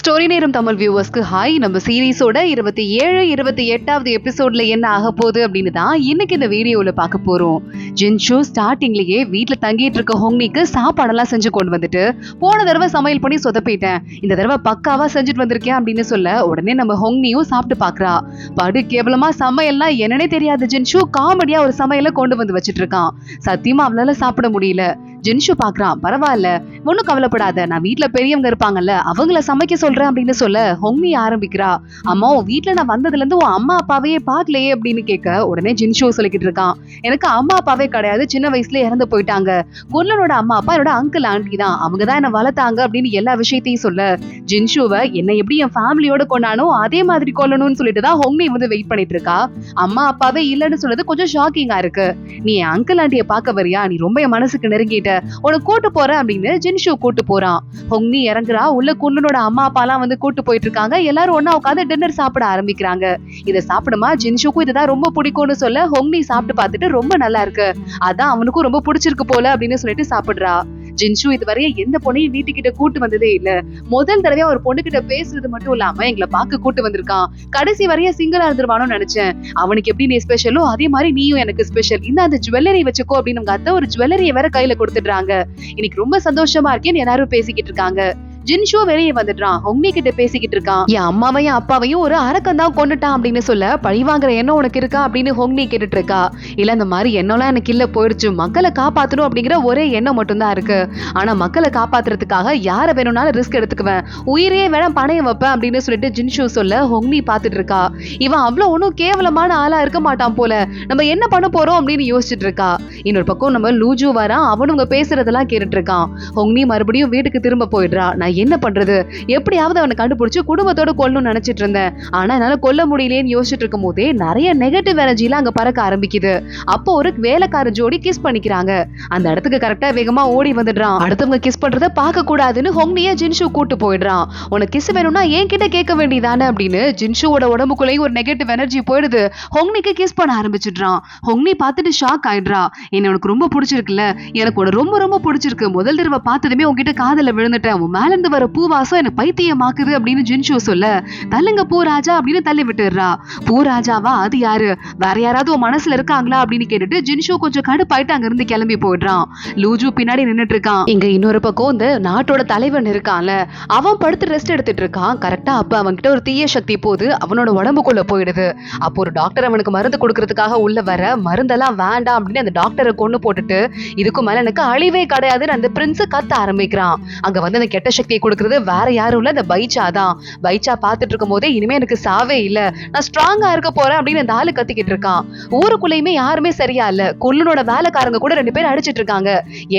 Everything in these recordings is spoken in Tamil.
ஸ்டோரி நேரம் தமிழ் வியூவர்ஸ்க்கு ஹாய். நம்ம சீரீஸோட 27 28வது எபிசோட்ல என்ன ஆக போகுது அப்படின்னு தான் இன்னைக்கு இந்த வீடியோல பார்க்க போறோம். ஜின்ஷு ஸ்டார்டிங்லயே வீட்டுல தங்கிட்டு இருக்க ஹோங்னிக்கு சாப்பாடெல்லாம் செஞ்சு கொண்டு வந்துட்டு, போன தடவை சமையல் பண்ணி சொதப்பிட்டேன், இந்த தடவை பக்காவா செஞ்சுட்டு வந்திருக்கேன் அப்படின்னு சொல்ல உடனே நம்ம ஹோங்னியும் சாப்பிட்டு பாக்குறா. படு கேவலமா சமையல்லாம் என்னன்னே தெரியாது ஜின்ஷு காமெடியா ஒரு சமையல கொண்டு வந்து வச்சிட்டு இருக்கான். சத்தியமா அவளால சாப்பிட முடியல. ஜின்ஷு பாக்குறான், பரவாயில்ல ஒன்னும் கவலைப்படாத, நான் வீட்டுல பெரியவங்க இருப்பாங்கல்ல அவங்கள சமைக்க சொல்றேன் அப்படின்னு சொல்ல ஹோங்னி ஆரம்பிக்கிறா. அம்மா உன் வீட்டுல நான் வந்ததுல இருந்து உன் அம்மா அப்பாவையே பாக்கலையே அப்படின்னு கேட்க உடனே ஜின்ஷு சொல்லிக்கிட்டு இருக்கான், எனக்கு அம்மா அப்பாவே கிடையாது, சின்ன வயசுல இறந்து போயிட்டாங்க, குர்லனோட அம்மா அப்பா என்னோட அங்கிள் ஆண்டி தான், அவங்கதான் என்ன வளர்த்தாங்க அப்படின்னு எல்லா விஷயத்தையும் சொல்ல ஜின்ஷுவை என்ன எப்படி என் ஃபேமிலியோட கொண்டானோ அதே மாதிரி கொல்லணும்னு சொல்லிட்டு தான் ஹோங்னி வந்து வெயிட் பண்ணிட்டு இருக்கா. அம்மா அப்பாவே இல்லன்னு சொன்னது கொஞ்சம் ஷாக்கிங்கா இருக்கு. நீ என் அங்கிள் ஆண்டிய பாக்க வரியா, நீ ரொம்ப என் மனசுக்கு நெருங்கிட்ட, உனக்கு கூட்டு போறேன் அப்படின்னு ஜின்ஷு கூட்டு போறான். ஹோங்னி இறங்குறா. உள்ள குர்லனோட அம்மா அப்பா எல்லாம் வந்து கூட்டு போயிட்டு இருக்காங்க. எல்லாரும் ஒண்ணா உட்காந்து டின்னர் சாப்பிட ஆரம்பிக்கிறாங்க. இதை சாப்பிடுமா, ஜின்ஷுக்கும் இதுதான் ரொம்ப பிடிக்கும்னு சொல்ல ஹோங்னி சாப்பிட்டு பார்த்துட்டு ரொம்ப நல்லா இருக்கு, அதான் அவனுக்கும் ரொம்ப பிடிச்சிருக்கு போல அப்படின்னு சொல்லிட்டு சாப்பிடுறா. ஜின்ஷு இதுவரைய எந்த பொண்ணையும் வீட்டுக்கிட்ட கூட்டு வந்ததே இல்ல. முதல் தடவையா ஒரு பொண்ணு கிட்ட பேசுறது மட்டும் இல்லாம எங்களை பார்க்க கூட்டு வந்திருக்கான். கடைசி வரைய சிங்கிளா இருந்துருவானு நினைச்சேன். அவனுக்கு எப்படி நீ ஸ்பெஷலோ அதே மாதிரி நீயும் எனக்கு ஸ்பெஷல், இந்த அந்த ஜுவல்லரி வச்சுக்கோ அப்படின்னு உங்க அத்தை ஒரு ஜுவல்லரியை வேற கையில கொடுத்துடுறாங்க. இன்னைக்கு ரொம்ப சந்தோஷமா இருக்கேன்னு எல்லாரும் பேசிக்கிட்டு இருக்காங்க. ஜின்ஷு வெளியே வந்துடுறான். ஹோங்னி கிட்ட பேசிக்கிட்டு இருக்கான். என் அம்மாவையும் அப்பாவையும் ஒரு அரக்கன் தான் கொண்டுட்டான் அப்படின்னு சொல்ல பழி வாங்குற எண்ணம் உனக்கு இருக்கா அப்படின்னு ஹோங்னி கேட்டுட்டு இருக்கா. இல்ல இந்த மாதிரி எண்ணம்லாம் எனக்கு இல்ல, போயிடுச்சு, மக்களை காப்பாத்தணும் அப்படிங்கிற ஒரே எண்ணம் மட்டும் தான் இருக்கு. ஆனா மக்களை காப்பாத்துறதுக்காக யார வேணும்னாலும் ரிஸ்க் எடுத்துக்குவேன், உயிரே வேணா பணையம் வைப்பேன் அப்படின்னு சொல்லிட்டு ஜின்ஷு சொல்ல ஹோங்னி பாத்துட்டு இருக்கா. இவன் அவ்வளவு ஒன்னும் கேவலமான ஆளா இருக்க மாட்டான் போல, நம்ம என்ன பண்ண போறோம் அப்படின்னு யோசிச்சுட்டு இருக்கா. இன்னொரு பக்கம் நம்ம லூஜு வரான். அவனுங்க பேசுறதெல்லாம் கேட்டுட்டு இருக்கான். ஹோங்னி மறுபடியும் வீட்டுக்கு திரும்ப போயிடுறா. நான் என்ன பண்றது, எப்படியாவது அவனை கண்டுபிடிச்சு குடும்பத்தோட கொல்லணும்னு நினைச்சிட்டு இருந்தேன், ஆனா என்னால கொல்ல முடியலையேன்னு யோசிச்சுட்டு இருக்கும் போதே நிறைய நெகட்டிவ் எனர்ஜிலாம் அங்க பறக்க ஆரம்பிக்குது. அப்போ ஒரு வேலைக்கார ஜோடி கிஸ் பண்ணிக்கிறாங்க. அந்த இடத்துக்கு கரெக்டா வேகமா ஓடி வந்துடுறான். அடுத்தவங்க கிஸ் பண்றத பார்க்க கூடாதுன்னு ஹோங்னிய ஜின்ஷு கூட்டு போயிடுறான். உனக்கு கிஸ் வேணும்னா என்கிட்ட கேட்க வேண்டியதானே அப்படின்னு ஜின்ஷுவோட உடம்புக்குள்ளேயும் ஒரு நெகட்டிவ் எனர்ஜி போயிடுது. ஹோங்னிக்கு கிஸ் பண்ண ஆரம்பிச்சிடுறான். ஹோங்னி பார்த்துட்டு ஷாக் ஆயிடுறா. என்ன உனக்கு ரொம்ப பிடிச்சிருக்குல்ல, எனக்கு உன ரொம்ப ரொம்ப பிடிச்சிருக்கு, முதல் தடவை பார்த்ததுமே உங்ககிட்ட காதல விழுந்துட்டேன், உன் மேல இருந்து வர பூவாசம் என்ன பைத்தியமாக்குது அப்படின்னு ஜின்ஷு சொல்ல தள்ளுங்க பூராஜா அப்படின்னு தள்ளி விட்டுறா. பூராஜாவா, அது யாரு, வேற யாராவது உன் மனசுல இருக்காங்களா அப்படின்னு கேட்டுட்டு ஜின்ஷு கொஞ்சம் கடுப்பாயிட்டு அங்க இருந்து கிளம்பி போயிடுறான். லூஜு பின்னாடி நின்னுட்டு இருக்கான். இங்க இன்னொரு பக்கம் இந்த நாட்டோட தலைவன் இருக்கான்ல, அவன் படுத்து ரெஸ்ட் எடுத்துட்டு இருக்கான். கரெக்டா அப்ப அவன்கிட்ட ஒரு தீய சக்தி போது அவனோட உடம்புக்குள்ள போயிடுது. அப்போ ஒரு டாக்டர் அவனுக்கு மருந்து கொடுக்கறதுக்காக உள்ள வர, மருந்தெல்லாம் வேண்டாம் அப்படின்னு அந்த டாக்டரை கொண்டு போட்டுட்டு இதுக்கு மேல எனக்கு அழிவே கிடையாதுன்னு அந்த பிரின்ஸ் கத்த ஆரம்பிக்கிறான். அங்க வந்து அந்த கெட்ட சக்தியை கொடுக்கறது வேற யாரும் இல்ல, இந்த பைச்சா தான். பைச்சா பாத்துட்டு இருக்கும் போதே இனிமே எனக்கு சாவே இல்ல, நான் ஸ்ட்ராங்கா இருக்க போறேன் அப்படின்னு அந்த ஆளு கத்திக்கிட்டு இருக்கான். ஊருக்குள்ளயுமே யாருமே சரியா இல்ல, குள்ளனோட வேலைக்காரங்க கூட 2 பேர் அடிச்சிட்டு இருக்காங்க.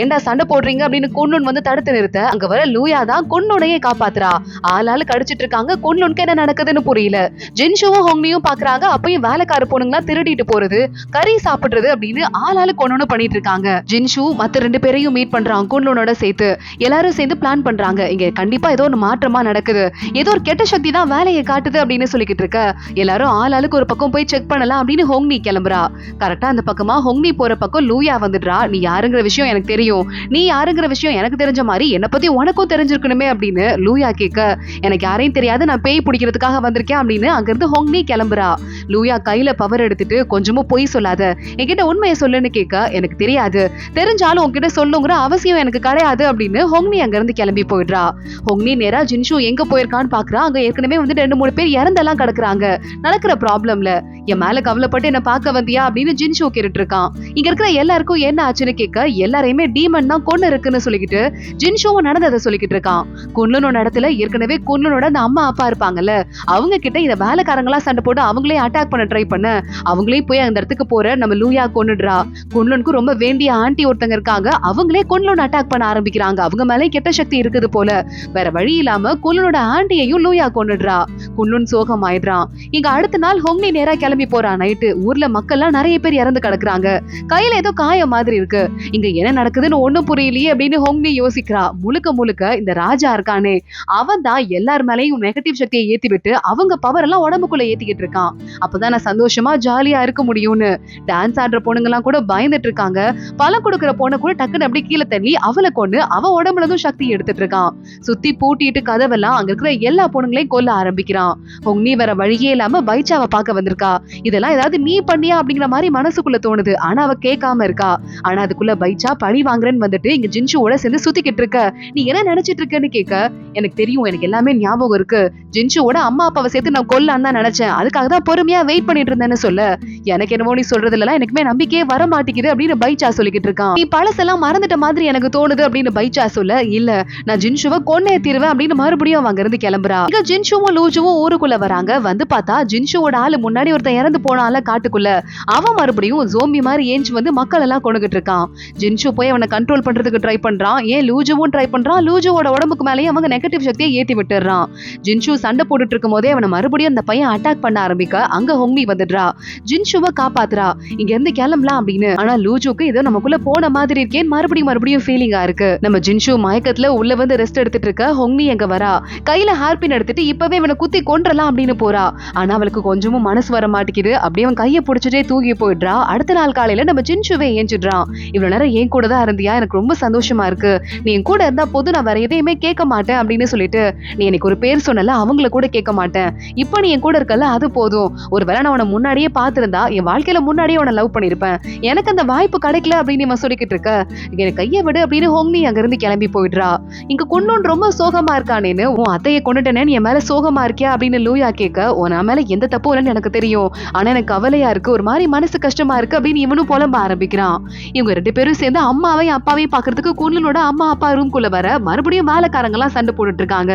ஏண்டா சண்டை போடுறீங்க அப்படின்னு குன்னூன் வந்து தடுத்து நிறுத்த அங்க வர லூயா தான் குன்னோனையே காப்பாத்துறா. ஆளாளு கடிச்சிட்டு இருக்காங்க. குன்னூனுக்கு என்ன நடக்குதுன்னு புரியல. ஜின்ஷுவும் ஹோங்னியும் பாக்குறாங்க. அப்பயும் வேலைக்கார பொண்ணுங்களா திருடிட்டு போறது, கறி சாப்பிடுறது அப்படின்னு ஆளாளு கொன்னு பண்ணிட்டு இருக்காங்க. ஜின்ஷு மத்த 2 பேரையும் மீட் பண்றான் குன்னூனோட சேர்த்து. எல்லாரும் சேர்ந்து பிளான் பண்றாங்க. இங்க கண்டிப்பா ஏதோ ஒரு மாற்றமா நடக்குது, ஏதோ ஒரு கெட்ட சக்தி தான் வேலையை காட்டுது அப்படின்னு சொல்லிக்கிட்டு இருக்க எல்லாரும் ஆளாளுக்கு ஒரு பக்கம் போய் செக் பண்ணலாம் அப்படின்னு ஹோங்னி கிளம்புறா. கரெக்டா அந்த பக்கமா ஹோங்னி போற பக்கம் லூயா வந்துடுறா. நீ யாருங்கிற விஷயம் எனக்கு தெரியும், நீ யாருங்கிற விஷயம் எனக்கு தெரிஞ்ச மாதிரி என்ன பத்தி உனக்கும் தெரிஞ்சிருக்கணுமே அப்படின்னு லூயா கேட்க, எனக்கு யாரையும் தெரியாது, நான் பேய் பிடிக்கிறதுக்காக வந்திருக்கேன் அப்படின்னு அங்க இருந்து ஹோங்னி கிளம்புறா. லூயா கையில பவர் எடுத்துட்டு கொஞ்சமும் பொய் சொல்லாத, என்கிட்ட உண்மையை சொல்லுன்னு கேட்க, எனக்கு தெரியாது, தெரிஞ்சாலும் உன்கிட்ட சொல்லுங்கிற அவசியம் எனக்கு கிடையாது அப்படின்னு ஹோங்னி அங்க இருந்து கிளம்பி போயிடுறா. ஹோங்னி நேரா ஜின்ஷு எங்க போயிருக்கான்னு பாக்குறா. அங்க ஏற்கனவே வந்து 2-3 பேர் இறந்தெல்லாம் கிடக்குறாங்க. நடக்கிற ப்ராப்ளம்ல என் மேல கவலைப்பட்டு என்ன பார்க்க வந்தியா அப்படின்னு ஜின்ஷு கேட்டுட்டு இருக்கான். இங்க இருக்கிற எல்லாருக்கும் என்ன ஆச்சுன்னு கேட்க, எல்லாரையுமே டீமன் தான் கொன்னு இருக்குன்னு சொல்லிக்கிட்டு ஜின்ஷுவும் நடந்ததை சொல்லிக்கிட்டு இருக்கான். குன்னனோட இடத்துல ஏற்கனவே குன்னனோட அந்த அம்மா அப்பா இருப்பாங்கல்ல, அவங்க கிட்ட இந்த வேலைக்காரங்களா சண்டை போட்டு அவங்களே அட்டாக் பண்ண ட்ரை பண்ண, அவங்களே போய் அந்த இடத்துக்கு போற நம்ம லூயா கொன்னுடுறா. குன்னனுக்கு ரொம்ப வேண்டிய ஆண்டி ஒருத்தங்க இருக்காங்க, அவங்களே குன்னன் அட்டாக் பண்ண ஆரம்பிக்கிறாங்க. அவங்க மேலே கெட்ட சக்தி இருக்குது போல. வேற வழி இல்லாம குன்னனோட ஆண்டியையும் லூயா கொன்னுடுறா. குன்லுன் சோகம் ஆயிடுறான். இங்க அடுத்த நாள் ஹோங்னி நேரா கிளம்பி போறான். நைட்டு ஊர்ல மக்கள்லாம் நிறைய பேர் இறந்து கிடக்குறாங்க. கையில ஏதோ காய மாதிரி இருக்கு. இங்க என்ன நடக்குதுன்னு ஒண்ணும் புரியலையே அப்படின்னு ஹோங்னி யோசிக்கிறா. முழுக்க முழுக்க இந்த ராஜா இருக்கானே அவன் தான் எல்லார் மேலையும் நெகட்டிவ் சக்தியை ஏத்தி விட்டு அவங்க பவர் எல்லாம் உடம்புக்குள்ள ஏத்திக்கிட்டு இருக்கான். அப்பதான் நான் சந்தோஷமா ஜாலியா இருக்க முடியும்னு. டான்ஸ் ஆடுற பொண்ணுங்க எல்லாம் கூட பயந்துட்டு இருக்காங்க. பழம் கொடுக்குற பொண்ணு கூட டக்குன்னு அப்படி கீழே தள்ளி அவளை கொண்டு அவன் உடம்புலதும் சக்தி எடுத்துட்டு இருக்கான். சுத்தி பூட்டிட்டு கதவெல்லாம் அங்க இருக்கிற எல்லா பொண்ணுங்களையும் கொல்ல ஆரம்பிக்கிறான். ஹோங்னி வேற வழியே இல்லாம பைச்சாவை பார்க்க வந்திருக்கா. இதெல்லாம் ஏதாவது நீ பண்ணியா அப்படிங்கிற மாதிரி மனசுக்குள்ள தோணுது. ஆனா அவ கேட்காம இருக்கா. ஆனா அதுக்குள்ள பைச்சா பழி வாங்குறேன்னு வந்துட்டு இங்க ஜின்ஷுவோட சேர்ந்து சுத்திக்கிட்டு இருக்க. நீ என்ன நினைச்சிட்டு இருக்கன்னு கேட்க, எனக்கு தெரியும், எனக்கு எல்லாமே ஞாபகம் இருக்கு. ஜின்ஷுவோட அம்மா அப்பாவை சேர்த்து நான் கொல்லான்னு தான் நினைச்சேன். அதுக்காக தான் பொறுமையா வெயிட் பண்ணிட்டு இருந்தேன்னு சொல்ல, எனக்கு என்னமோ நீ சொல்றதுல எனக்குமே நம்பிக்கையே வர மாட்டேங்குது அப்படின்னு பைச்சா சொல்லிக்கிட்டு இருக்கான். நீ பழசெல்லாம் மறந்துட்ட மாதிரி எனக்கு தோணுது அப்படின்னு பைச்சா சொல்ல, இல்ல நான் ஜின்ஷுவை கொன்னே தீருவேன் அப்படின்னு மறுபடியும் அங்க இருந்து கிளம்புறா. இங்க ஜின்ஷுவும் லூஜுவும் ஊருக்குள்ள வராங்க. வந்து பார்த்தா ஜின்ஷுவோட ஆளு முன்னாடி ஒருத்தன் இறந்து போனால காட்டுக்குள்ள, அவன் மறுபடியும் ஜோம்பி மாதிரி ஏஞ்சி வந்து மக்கள் எல்லாம் கொண்டுகிட்டு இருக்கான். ஜின்ஷு போய் அவனை கண்ட்ரோல் பண்றதுக்கு ட்ரை பண்றான். ஏன் லூஜுவும் ட்ரை பண்றான். லூஜுவோட உடம்புக்கு மேலேயே அவங்க நெகட்டிவ் சக்தியை ஏத்தி விட்டுறான். ஜின்ஷு சண்டை போட்டுட்டு இருக்கும் போதே அவனை மறுபடியும் அந்த பையன் அட்டாக் பண்ண ஆரம்பிக்க அங்க ஹோங்னி வந்துடுறா. ஜின்ஷுவை காப்பாத்துறா. இங்க இருந்து கிளம்பலாம் அப்படின்னு. ஆனா லூஜுக்கு இது நமக்குள்ள போன மாதிரி இருக்கேன் மறுபடியும் ஃபீலிங்கா இருக்கு. நம்ம ஜின்ஷு மயக்கத்துல உள்ள வந்து ரெஸ்ட் எடுத்துட்டு இருக்க ஹோங்னி எங்க வரா. கையில ஹார்பின் எடுத்துட்டு இப்பவே இவனை குத்தி கொன்றலாம் அப்படின்னு போறா. ஆனா அவளுக்கு கொஞ்சமும் மனசு வர மாட்டேங்குது. அப்படியே அவன் கையை பிடிச்சிட்டே தூக்கி போயிடுறா. அடுத்த நாள் காலையில நம்ம ஜின்ஷுவே ஏஞ்சிடுறான். இவ்வளவு நேரம் என் கூட தான் இருந்தியா, எனக்கு ரொம்ப சந்தோஷமா இருக்கு. நீ என் கூட இருந்தா போது, நான் வேற எதையுமே கேட்க மாட்டேன் அப்படின்னு சொல்லிட்டு, நீ எனக்கு ஒரு பேர் சொன்னல அவங்கள கூட கேட்க மாட்டேன். இப்ப நீ என் கூட இருக்கல அது போதும். ஒருவேளை நான் அவனை முன்னாடியே பாத்திருந்தா என் வாழ்க்கையில முன்னாடியே அவனை லவ் பண்ணிருப்பேன். எனக்கு அந்த வாய்ப்பு கிடைக்கல அப்படின்னு இவன் சொல்லிக்கிட்டு இருக்க. எனக்கு கையை விடு அப்படின்னு ஹோங்னி அங்க இருந்து கிளம்பி போயிடுறா. இங்க குன்லுன் ரொம்ப சோகமா இருக்கானேன்னு, உன் அத்தையை கொண்டுட்டேன்னு என் மேல சோகமா இருக்கியா அப்படின்னு லூயா கேட்க, உன் மேல எந்த தப்பும் இல்லைன்னு எனக்கு தெரியும். ஆனா எனக்கு கவலையா இருக்கு, ஒரு மாதிரி மனசு கஷ்டமா இருக்கு அப்படின்னு இவனும் புலம்ப ஆரம்பிக்கிறான். இவங்க ரெண்டு பேரும் சேர்ந்து அம்மாவையும் அப்பாவையும் பாக்குறதுக்கு குன்லுனோட அம்மா அப்பா ரூம்குள்ள வர மறுபடியும் வேலைக்காரங்க எல்லாம் சண்டை போட்டுட்டு இருக்காங்க.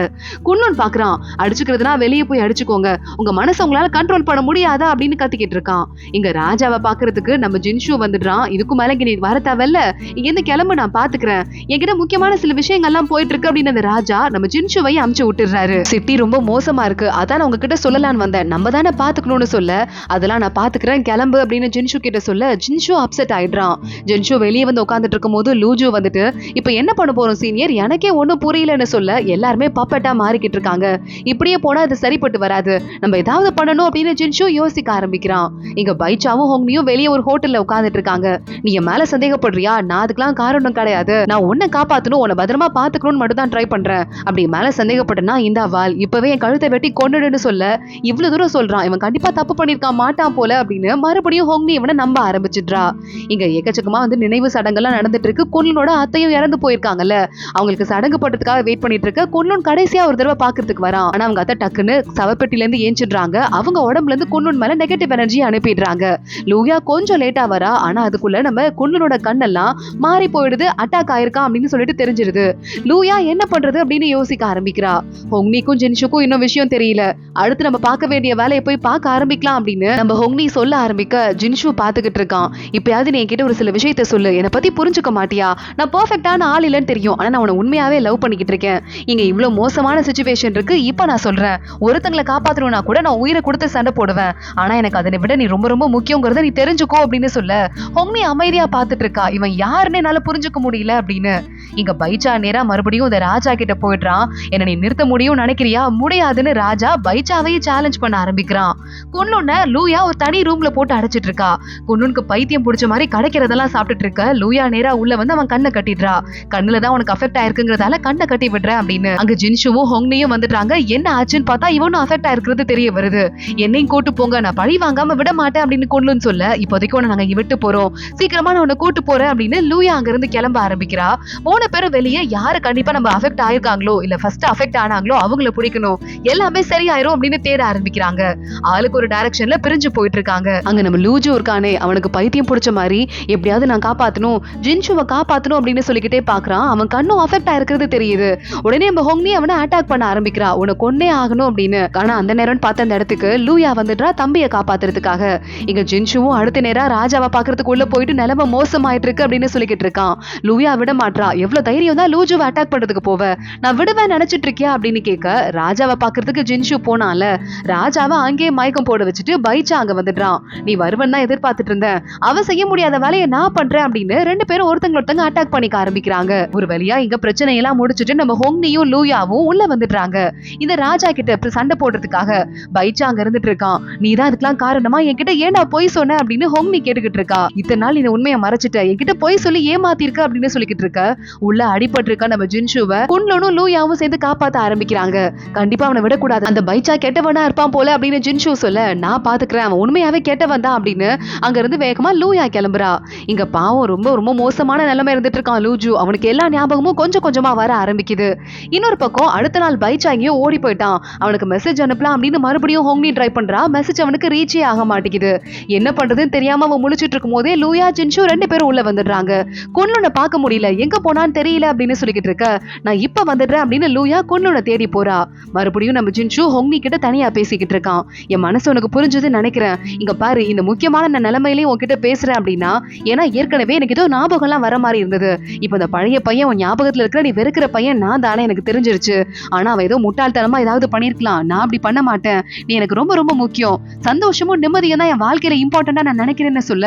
குன்லுன் பாக்குறான். அடிச்சுக்கிறதுனா வெளியே போய் அடிச்சுக்கோங்க, உங்க மனசை உங்களால கண்ட்ரோல் பண்ண முடியாதா அப்படின்னு கத்திக்கிட்டு இருக்கான். இங்க ராஜாவை பாக்குறதுக்கு நம்ம ஜின்ஷு வந்துடுறான். இதுக்கு மேல நீ வர தேவையில்ல, இங்க இருந்து கிளம்பு, நான் பாத்துக்கிறேன், என்கிட்ட முக்கியமான சில விஷயங்கள் எல்லாம் போயிட்டு இருக்கு அப்படின்னு அந்த ராஜா நம்ம ஜின்ஷுவை அமுச்சு விட்டுறாரு. சிட்டி ரொம்ப மோசமா இருக்கு, அதான் நான் உங்ககிட்ட சொல்லலான்னு வந்தேன், நம்ம தானே பாத்துக்கணும்னு சொல்ல, அதெல்லாம் நான் பாத்துக்கிறேன் கிளம்பு அப்படின்னு ஜின்ஷு கிட்ட சொல்ல, ஜின்ஷு அப்செட் ஆயிடுறான். ஜின்ஷு வெளியே வந்து உட்காந்துட்டு இருக்கும் போது லூஜு வந்துட்டு, இப்ப என்ன பண்ண போறோம் சீனியர், எனக்கே ஒண்ணும் புரியலன்னு சொல்ல, எல்லாருமே பப்பட்டா மாறிக்கிட்டு இருக்காங்க, இப்படியே போனா அது சரிப்பட்டு வராது, நம்ம ஏதாவது பண்ணணும் அப்படின்னு ஜின்ஷு யோசிக்க ஆரம்பிக்கிறான். இங்க பைச்சாவும் ஹோங்னியும் வெளியே ஒரு ஹோட்டல்ல உட்காந்துட்டு இருக்காங்க. நீ என் மேல சந்தேகப்படுறியா, நான் அதுக்கெல்லாம் காரணம் கிடையாது, நான் உன்னை காப்பாத்தணும், உன்னை பத்திரமா பாத்துக்கணும்னு மட்டும் தான் ட்ரை பண்றேன், அப்படி மேல சந்தேகப்பட்டனா இந்த வாள் இப்பவே என் கழுத்தை வெட்டி கொண்டுடுன்னு சொல்ல, இவ்வளவு தூரம் சொல்றான், இவன் கண்டிப்பா தப்பு பண்ணிருக்கான் மாட்டான் போல அப்படின்னு மறுபடியும் ஹோங்னி இவனை நம்ப ஆரம்பிச்சிடுறா. இங்க எக்கச்சக்கமா வந்து நினைவு சடங்கெல்லாம் நடந்துட்டு இருக்கு. குன்லுனோட அத்தையும் இறந்து போயிருக்காங்கல்ல, அவங்களுக்கு சடங்கு பட்டதுக்காக வெயிட் பண்ணிட்டு இருக்க குன்லுன் கடைசியா ஒரு தடவை பாக்குறதுக்கு வரான். ஆனா அவங்க அத்தை டக்குன்னு சவப்பெட்டில இருந்து ஏஞ்சிடுறாங்க. அவங்க உடம்புல இருந்து குன்லுன் மேல நெகட்டிவ் எனர்ஜி அனுப்பிடுறாங்க. லூயா கொஞ்சம் லேட்டா வரா. ஆனா அதுக்குள்ள நம்ம குன்லுனோட கண்ணெல்லாம் மாறி போயிடுது, அட்டாக் ஆயிருக்கான் அப்படின்னு சொல்லிட்டு தெரிஞ்சிருது. லூயா என்ன பண்றது அப்படின்னு யோசிக்க ஆரம்பிக்கிறா. ஹோங்னிக்கும் ஜின்ஷுக்கும் இன்னும் விஷயம் தெரியல. அடுத்து நம்ம பார்க்க வேண்டிய வேலையை போய் பார்க்க ஆரம்பிக்கலாம் அப்படின்னு நம்ம ஹோங்னி சொல்ல ஆரம்பிக்க, ஜின்ஷு பாத்துக்கிட்டு இருக்கான். இப்பயாவது நீ என்கிட்ட ஒரு சில விஷயத்த சொல்லு, என்னை பத்தி புரிஞ்சுக்க மாட்டியா, நான் பெர்ஃபெக்டான ஆள் இல்லைன்னு தெரியும், ஆனா நான் உன்னை உண்மையாவே லவ் பண்ணிக்கிட்டு இருக்கேன், இங்க இவ்வளவு மோசமான சிச்சுவேஷன் இருக்கு, இப்ப நான் சொல்றேன், ஒருத்தங்களை காப்பாத்தணும்னா கூட நான் உயிரை கொடுத்து சண்டை போடுவேன், ஆனா எனக்கு அதனை விட நீ ரொம்ப ரொம்ப முக்கியங்கிறத நீ தெரிஞ்சுக்கோ அப்படின்னு சொல்ல, ஹோங்னி அமைதியா பாத்துட்டு இருக்கா. இவன் யாருன்னு என்னால புரிஞ்சுக்க முடியல அப்படின்னு. இங்க பைச்சா நேரா மறுபடியும் இந்த ராஜா கிட்ட போயிடுறான். என்ன நீ நிறுத்த முடியும் நினைக்கிறியா, முடியாதுன்னு ராஜா பைச்சாவையே சேலஞ்ச் பண்ண ஆரம்பிக்கிறான். குன்லுன்ன லூயா ஒரு தனி ரூம்ல போட்டு அடைச்சிட்டு இருக்கா. குன்லுனுக்கு பைத்தியம் பிடிச்ச மாதிரி கிடைக்கிறதெல்லாம் சாப்பிட்டுட்டு இருக்க. லூயா நேரா உள்ள வந்து அவன் கண்ணை கட்டிடுறா. கண்ணுலதான் உனக்கு அஃபெக்ட் ஆயிருக்குங்கிறதால கண்ணை கட்டி விடுறேன் அப்படின்னு. அங்க ஜின்ஷுவும் ஹோங்னியும் வந்துட்டாங்க. என்ன ஆச்சுன்னு பார்த்தா இவனும் அஃபெக்ட் ஆயிருக்கிறது தெரிய வருது. என்னையும் கூட்டு போங்க, நான் பழி வாங்காம விட மாட்டேன் அப்படின்னு குன்லுன் சொல்ல, இப்போதைக்கு உன்னை நாங்க இங்க விட்டு போறோம், சீக்கிரமா நான் உன்னை கூட்டு போறேன் அப்படின்னு லூயா அங்க இருந்து கிளம்ப ஆரம்பிக்கிறா. மூணு பேரும் வெளியே யாரு கண்டிப்பா நம்ம அஃபெக்ட் ஆயிருக்காங்களோ இல்ல ஃபர்ஸ்ட் அஃபெக்ட் ஆனாங்களோ அவங்கள பிடிக்கணும், எல்லாமே சரியாயிரும் அப்படின்னு தேட ஆரம்பிக்கிறாங்க. ஆளுக்கு ஒரு டைரக்ஷன்ல பிரிஞ்சு போயிட்டு இருக்காங்க. அங்க நம்ம லூஜு இருக்கானே, அவனுக்கு பைத்தியம் பிடிச்ச மாதிரி எப்படியாவது நான் காப்பாத்தணும், ஜின்ஷுவை காப்பாத்தணும் அப்படின்னு சொல்லிக்கிட்டே பாக்குறான். அவன் கண்ணும் அஃபெக்ட் ஆயிருக்கிறது தெரியுது. உடனே நம்ம ஹோங்னி அவனை அட்டாக் பண்ண ஆரம்பிக்கிறா, உன்னை கொன்னே ஆகணும் அப்படின்னு. ஆனா அந்த நேரம் பார்த்த அந்த இடத்துக்கு லூயா வந்துடுறா தம்பியை காப்பாத்துறதுக்காக. இங்க ஜின்ஷுவும் அடுத்த நேரம் ராஜாவை பாக்குறதுக்கு உள்ள போயிட்டு நிலைமை மோசமாயிட்டு இருக்கு அப்படின்னு சொல்லிக்கிட்டு இருக்கான். லூயா விட மாட்றா, எவ்வளவு தைரியம் தான் லூஜுவை அட்டாக் பண்றதுக்கு போவ, நான் விடுவேன் நினைச்சிட்டு இருக்கியா அப்படின்னு கேட்க ராஜாவை பாக்குறதுக்கு ஜின்ஷு போனால ராஜாவை அங்கேயே மயக்கம் போட வச்சுட்டு பைச்சா அங்க வந்துடுறான். நீ வருவன் தான் எதிர்பார்த்துட்டு இருந்தேன், அவ செய்ய முடியாத வேலையை நான் பண்றேன் அப்படின்னு ரெண்டு பேரும் ஒருத்தங்க அட்டாக் பண்ணிக்க ஆரம்பிக்கிறாங்க. ஒரு வழியா இங்க பிரச்சனை எல்லாம் முடிச்சுட்டு நம்ம ஹோங்னியும் லூயாவும் உள்ள வந்துடுறாங்க. இந்த ராஜா கிட்ட சண்டை போடுறதுக்காக பைச்சா அங்க இருந்துட்டு இருக்கான். நீ தான் இதுக்கெல்லாம் காரணமா, என்கிட்ட ஏன்டா பொய் சொன்ன அப்படின்னு ஹோங்னி கேட்டுக்கிட்டு இருக்கா. இத்தனை நாள் இந்த உண்மையை மறைச்சிட்ட, என்கிட்ட பொய் சொல்லி ஏமாத்திருக்க அப்படின்னு சொல்லிக்கிட்டு இருக்க. உள்ள அடிபட்டு இருக்க நம்ம ஜின்ஷுவை குன்லனும் லூயாவும் சேர்ந்து காப்பாத்த ஆரம்பிக்கிறாங்க. கண்டிப்பா அவனை விடக்கூடாது, அந்த பைச்சா கெட்டவனா இருப்பான் போல அப்படின்னு ஜின்ஷு சொல்ல, நான் பாத்துக்கிறேன், அவன் உண்மையாவே கெட்டவன் தான் அப்படின்னு அங்க இருந்து வேகமா லூயா கிளம்புறா. இங்க பாவம் ரொம்ப ரொம்ப மோசமான நிலைமை இருந்துட்டு இருக்கான் லூஜு. அவனுக்கு எல்லா ஞாபகமும் கொஞ்சம் கொஞ்சமா வர ஆரம்பிக்குது. இன்னொரு பக்கம் அடுத்த நாள் பைச்சா எங்கேயோ ஓடி போயிட்டான். அவனுக்கு மெசேஜ் அனுப்பலாம் அப்படின்னு மறுபடியும் ஹோங்னி ட்ரை பண்றா. மெசேஜ் அவனுக்கு ரீச்சே ஆக மாட்டேங்குது. என்ன பண்றதுன்னு தெரியாம அவன் முழிச்சிட்டு இருக்கும் போதே லூயா ஜின்ஷு ரெண்டு பேரும் உள்ள வந்துடுறாங்க. குன்லுனை பார்க்க முடியல, எங்க போனான்னு தெரியல அப்படின்னு சொல்லிக்கிட்டு இருக்க. நான் இப்ப வந்துடுறேன் அப்படின்னு லூயா குன்லுனை தேடி போறா. மறுபடியும் நம்ம ஜின்ஷு ஹோங்னி கிட்ட தனியா பேசிக்கிட்டு இருக்கான். என் மனசு உனக்கு புரிஞ்சதுன்னு நினைக்கிறேன். இங்க பாரு, இந்த முக்கியமான நிலைமையிலையும் உன்கிட்ட பேசுறேன் அப்படின்னா, ஏன்னா ஏற்கனவே எனக்கு ஏதோ ஞாபகம் எல்லாம் வர மாதிரி இருந்தது. இப்ப இந்த பழைய பையன் உன் ஞாபகத்துல இருக்கிற நீ வெறுக்கிற பையன் நான் தானே எனக்கு தெரிஞ்சிருச்சு. ஆனா அவ ஏதோ முட்டாள்தனமா ஏதாவது பண்ணிருக்கலாம், நான் அப்படி பண்ண மாட்டேன். நீ எனக்கு ரொம்ப ரொம்ப முக்கியம், சந்தோஷமும் நிம்மதியும் தான் என் வாழ்க்கையில இம்பார்ட்டண்டா நான் நினைக்கிறேன்னு சொல்ல,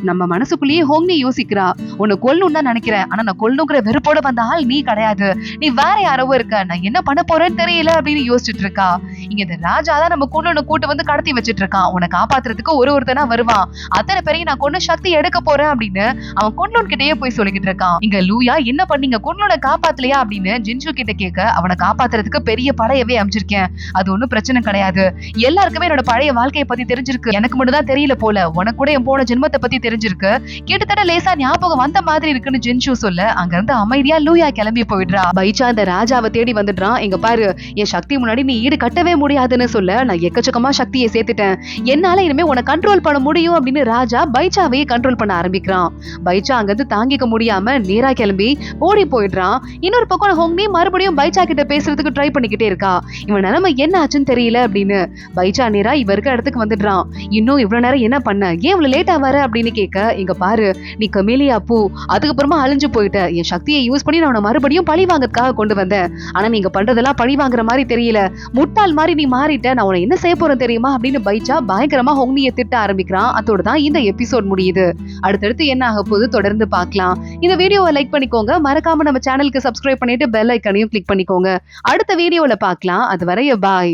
நம்ம மனசுக்குள்ளேயே ஹோங்னி யோசிக்கிறா. உன்னை கொல்லணும் தான் நினைக்கிறேன், ஆனா நான் கொல்லுங்கிற வெறுப்போட வந்த ஆள் நீ கிடையாது, நீ வேற யாரோ இருக்க, நான் என்ன பண்ண போறேன்னு தெரியல அப்படின்னு யோசிச்சுட்டு இருக்கா. இங்க இந்த ராஜா தான் நம்ம குன்லுனை கூட்டு வந்து கடத்தி வச்சிட்டு இருக்கான். உன்னை காப்பாத்துறதுக்கு ஒருத்தனா வருவான், அத்தனை பேரையும் நான் கொண்டு சக்தி எடுக்க போறேன் அப்படின்னு அவன் குன்லுன் கிட்டயே போய் சொல்லிக்கிட்டு இருக்கான். இங்க லூயா என்ன பண்ணீங்க, குன்லுனை காப்பாத்தலையா அப்படின்னு ஜின்ஷு கிட்ட கேட்க, அவனை காப்பாத்துறதுக்கு பெரிய படையவே அமைச்சிருக்கேன், அது ஒண்ணும் பிரச்சனை கிடையாது, எல்லாருக்குமே என்னோட பழைய வாழ்க்கையை பத்தி தெரிஞ்சிருக்கு, எனக்கு மட்டும் தான் தெரியல போல, உனக்கு கூட என் போன ஜென்மத்தை பத்தி தெரிஞ்சிருக்கு, கிட்டத்தட்ட லேசா ஞாபகம் வந்த மாதிரி இருக்குன்னு ஜின்ஷு சொல்ல, அங்க இருந்து அமைதியா லூயா கிளம்பி போயிடுறா. பைச்சா இந்த ராஜாவை தேடி வந்துடுறான். இங்க பாரு, என் சக்தி முன்னாடி நீ ஈடு கட்டவே முடியாதுன்னு சொல்ல, நான் எக்கச்சக்கமா சக்தியை சேர்த்துட்டேன், என்னால இனிமே உன்னை கண்ட்ரோல் பண்ண முடியும் அப்படின்னு ராஜா பைச்சாவையே கண்ட்ரோல் பண்ண ஆரம்பிக்கிறான். பைச்சா அங்கிருந்து தாங்கிக்க முடியாம நேரா கிளம்பி ஓடி போயிடுறான். இன்னொரு பக்கம் ஹோங்னி மறுபடியும் பைச்சா கிட்ட பேசுறதுக்கு ட்ரை பண்ணிக்கிட்டே இருக்கா. இவன் நிலைமை என்ன ஆச்சுன்னு தெரியல அப்படின்னு. பைச்சா நேரா இவ இருக்க இடத்துக்கு வந்துடுறான். இன்னும் இவ்வளவு நேரம் என்ன பண்ண, ஏன் இவ்வளவு லேட்டா வர அப்படின்னு கேட்க, இங்க பாரு, நீ கமேலியா பூ, அதுக்கப்புறமா அழிஞ்சு போயிட்ட, என் சக்தியை யூஸ் பண்ணி நான் மறுபடியும் பழி வாங்கறதுக்காக கொண்டு வந்தேன், ஆனா நீங்க பண்றதெல்லாம் பழி வாங்குற மாதிரி தெரியல, முட்டாள் மாதிரி நீ மாறிட்ட, நான் உன்னை என்ன செய்ய போறேன் தெரியுமா அப்படின்னு பைச்சா பயங்கரமா ஹோங்னியை திட்ட ஆரம்பிக்கிறான். அதோட தான் இந்த எபிசோட் முடியுது. அடுத்தடுத்து என்ன ஆக போகுது தொடர்ந்து பார்க்கலாம். இந்த வீடியோவை லைக் பண்ணிக்கோங்க, மறக்காம நம்ம சேனலுக்கு சப்ஸ்கிரைப் பண்ணிட்டு பெல் ஐக்கானையும் கிளிக் பண்ணிக்கோங்க. அடுத்த வீடியோல பார்க்கலாம். அதுவரை பாய்.